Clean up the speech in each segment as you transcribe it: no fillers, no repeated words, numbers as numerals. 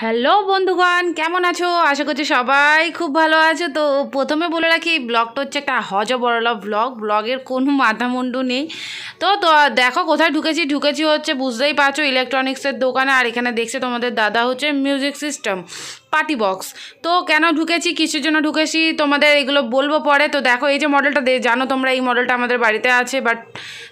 Hello বন্ধুগণ, কেমন আছো? আশা করছি সবাই খুব ভালো আছো। তো প্রথমে বলে রাখি, এই ব্লগটা হচ্ছে একটা হজবরলা ব্লগের কোনো মাথামুন্ডু নেই। তো দেখো কোথায় ঢুকেছি হচ্ছে বুঝতেই পারছো, ইলেকট্রনিক্সের দোকানে। আর এখানে দেখছে তোমাদের দাদা হচ্ছে মিউজিক সিস্টেম পার্টি বক্স। তো কেন ঢুকেছি, কিসের জন্য ঢুকেছি তোমাদের এগুলো বলবো পরে। তো দেখো এই যে মডেলটা জানো তোমরা, এই মডেলটা আমাদের বাড়িতে আছে, বাট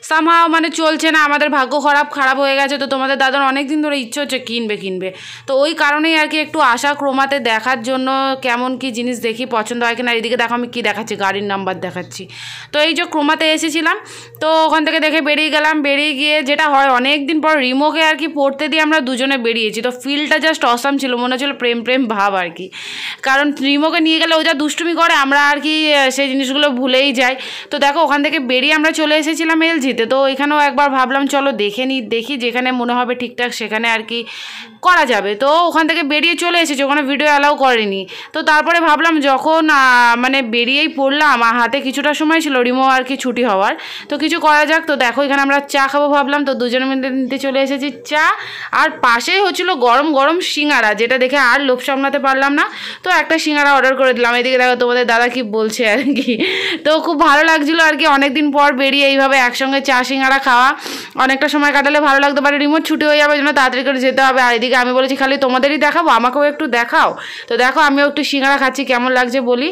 সামহাও মানে চলছে না, আমাদের ভাগ্য খারাপ হয়ে গেছে। তো তোমাদের দাদার অনেক দিন ধরে ইচ্ছে হচ্ছে কিনবে। তো ওই কারণেই আর কি একটু আশা ক্রোমাতে দেখার জন্য কেমন কি জিনিস দেখি, পছন্দ হয় কিনা। এদিকে দেখো আমি কি দেখাচ্ছি, গাড়ির নাম্বার দেখাচ্ছি। তো এই যে ক্রোমাতে এসেছিলাম, তো ওখান থেকে দেখে বেরিয়ে গেলাম। বেরিয়ে গিয়ে যেটা হয়, অনেক দিন পর রিমোকে আর কি পড়তে দিয়ে আমরা দুজনে বেরিয়েছি। তো ফিলটা জাস্ট অসাম ছিল, মনে হচ্ছিল প্রেম ভাব আর কি। কারণ রিমোকে নিয়ে গেলে ও যা দুষ্টুমি করে, আমরা আর কি সেই জিনিসগুলো ভুলেই যাই। তো দেখো ওখান থেকে বেরিয়ে আমরা চলে এসেছিলাম এলজিতে। তো এখানেও একবার ভাবলাম চলো দেখি যেখানে মনে হবে ঠিকঠাক সেখানে আর কি করা যাবে। তো ওখান থেকে বেরিয়ে চলে এসেছি, ওখানে ভিডিও অ্যালাউ করেনি। তো তারপরে ভাবলাম যখন মানে বেরিয়েই পড়লাম, হাতে কিছুটা সময় ছিল রিমো আর কি ছুটি হওয়ার, তো কিছু করা যাক। তো দেখো এখানে আমরা চা খাবো ভাবলাম, তো দুজনে মিলে নিতে চলে এসেছি চা। আর পাশেই হচ্ছিল গরম গরম সিঙ্গারা, যেটা দেখে আর লোভ সামলাতে পারলাম না। তো একটা সিঙ্গারা অর্ডার করে দিলাম। এদিকে দেখো তোমাদের দাদা কি বলছে আর কি। তো খুব ভালো লাগছিলো আর কি, অনেকদিন পর বেরিয়ে এইভাবে একসঙ্গে চা সিঙ্গারা খাওয়া। অনেকটা সময় কাটালে ভালো লাগতে পারে, রিমোট ছুটি হয়ে যাবে, জন্য তাড়াতাড়ি করে যেতে হবে। আর এদিকে আমি বলেছি খালি তোমাদেরই দেখাবো, আমাকেও একটু দেখাও। তো দেখো আমিও একটু সিঙ্গারা খাচ্ছি, কেমন লাগছে বলি।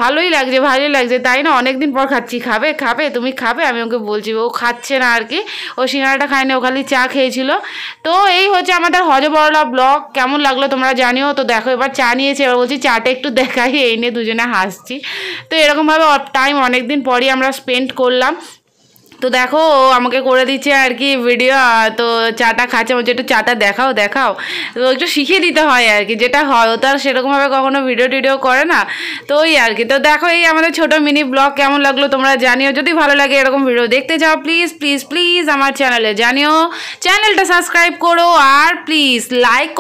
ভালোই লাগছে তাই না, অনেকদিন পর খাচ্ছি। খাবে তুমি খাবে? আমি ওকে বলছি, ও খাচ্ছে না আর কি, ও সিঙ্গারাটা খায়নি, ও খালি চা খেয়েছিল। তো এই হচ্ছে আমাদের হজবরলা ব্লগ, কেমন লাগলো তোমরা জানিও। তো দেখো এবার চা নিয়েছি, এবার বলছি চাটা একটু দেখাই, এই নিয়ে দুজনে হাসছি। তো এরকমভাবে টাইম অনেকদিন পরই আমরা স্পেন্ড করলাম। তো দেখো ও আমাকে করে দিচ্ছে আর কি ভিডিও। তো চাটা খাচ্ছে, বলছে একটু চাটা দেখাও। তো একটু শিখিয়ে দিতে হয় আর কি, যেটা হয় ও তো আর সেরকমভাবে কখনো ভিডিও করে না। তো ওই আর কি। তো দেখো এই আমাদের ছোটো মিনি ব্লগ কেমন লাগলো তোমরা জানিও। যদি ভালো লাগে এরকম ভিডিও দেখতে চাও, প্লিজ আমার চ্যানেলে জানিও, চ্যানেলটা সাবস্ক্রাইব করো, আর প্লিজ লাইক